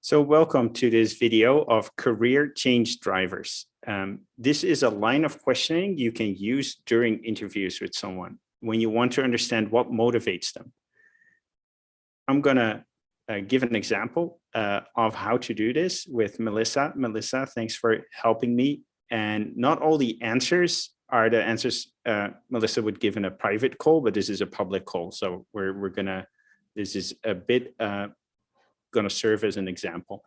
So welcome to this video of career change drivers. This is a line of questioning you can use during interviews with someone when you want to understand what motivates them. I'm going to give an example of how to do this with Melissa. Melissa, thanks for helping me. And not all the answers are the answers Melissa would give in a private call, but this is a public call. So this is a bit going to serve as an example.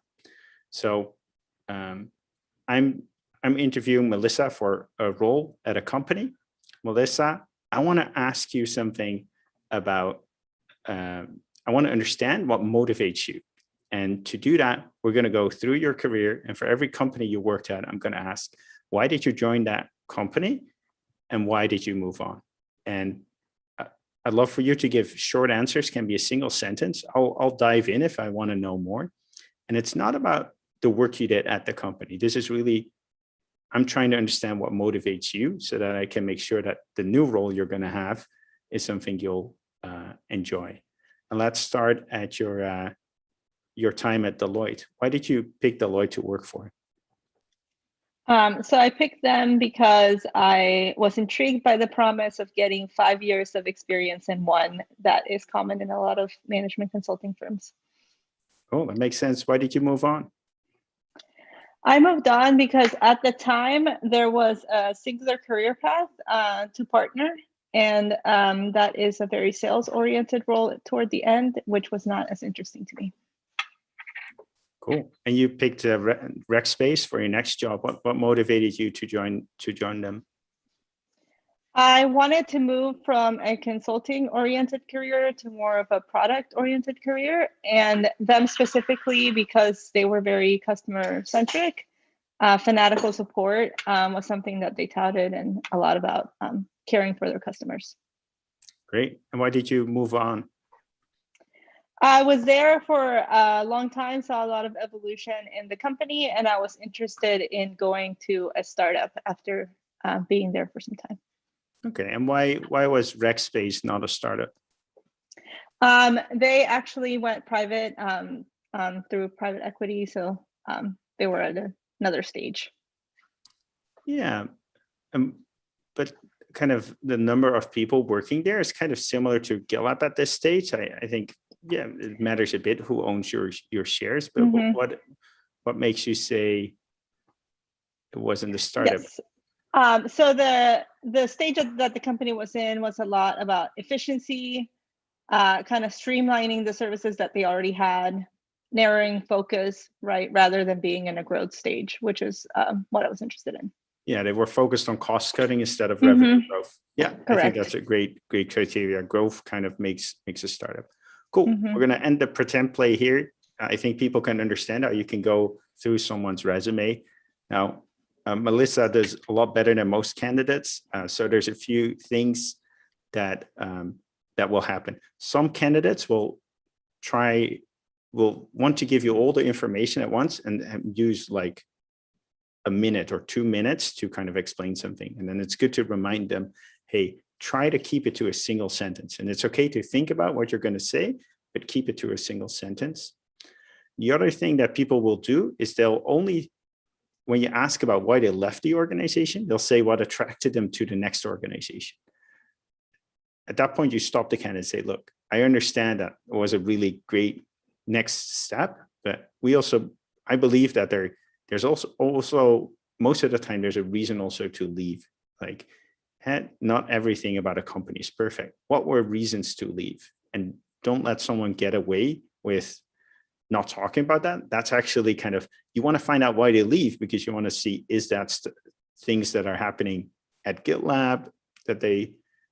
So I'm interviewing Melissa for a role at a company. Melissa, I want to ask you something about, I want to understand what motivates you. And to do that, we're going to go through your career. And for every company you worked at, I'm going to ask, why did you join that company? And why did you move on? And I'd love for you to give short answers, can be a single sentence. I'll dive in if I want to know more. And it's not about the work you did at the company. This is really, I'm trying to understand what motivates you so that I can make sure that the new role you're going to have is something you'll enjoy. And let's start at your time at Deloitte. Why did you pick Deloitte to work for? So I picked them because I was intrigued by the promise of getting 5 years of experience in one that is common in a lot of management consulting firms. Oh, that makes sense. Why did you move on? I moved on because at the time there was a singular career path to partner, and that is a very sales-oriented role toward the end, which was not as interesting to me. Cool. And you picked Rackspace for your next job. What motivated you to join them? I wanted to move from a consulting-oriented career to more of a product-oriented career, and them specifically because they were very customer-centric. Fanatical support was something that they touted, and a lot about caring for their customers. Great. And why did you move on? I was there for a long time, saw a lot of evolution in the company, and I was interested in going to a startup after being there for some time. Okay, and why was Rackspace not a startup? They actually went private through private equity, so they were at another stage. Yeah, but kind of the number of people working there is kind of similar to GitLab at this stage. I think, yeah, it matters a bit who owns your shares, but what makes you say it wasn't a startup? Yes. So the stage that the company was in was a lot about efficiency, kind of streamlining the services that they already had, narrowing focus, right, rather than being in a growth stage, which is what I was interested in. Yeah, they were focused on cost cutting instead of revenue growth. Yeah, correct. I think that's a great criteria. Growth kind of makes a startup. Cool. We're going to end the pretend play here. I think people can understand how you can go through someone's resume. Now, Melissa does a lot better than most candidates. So there's a few things that will happen. Some candidates will want to give you all the information at once and use like a minute or 2 minutes to kind of explain something. And then it's good to remind them, hey, try to keep it to a single sentence. And it's okay to think about what you're going to say, but keep it to a single sentence. The other thing that people will do is they'll only, when you ask about why they left the organization, they'll say what attracted them to the next organization. At that point, you stop the candidate and say, look, I understand that it was a really great next step, but I believe that there's also most of the time there's a reason also to leave. Like, not everything about a company is perfect. What were reasons to leave? And don't let someone get away with not talking about that. That's actually kind of, you want to find out why they leave because you want to see, is that things that are happening at GitLab that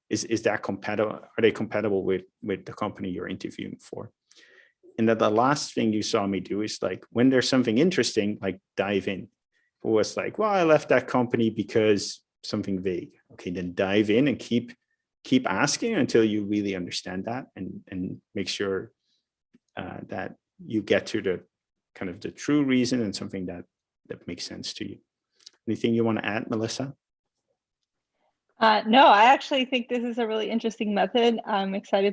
is that compatible? Are they compatible with the company you're interviewing for? And then the last thing you saw me do is like, when there's something interesting, like dive in. It was like, well, I left that company because something vague. Okay, then dive in and keep asking until you really understand that and make sure that you get to the kind of the true reason and something that makes sense to you. Anything you want to add, Melissa? No, I actually think this is a really interesting method. I'm excited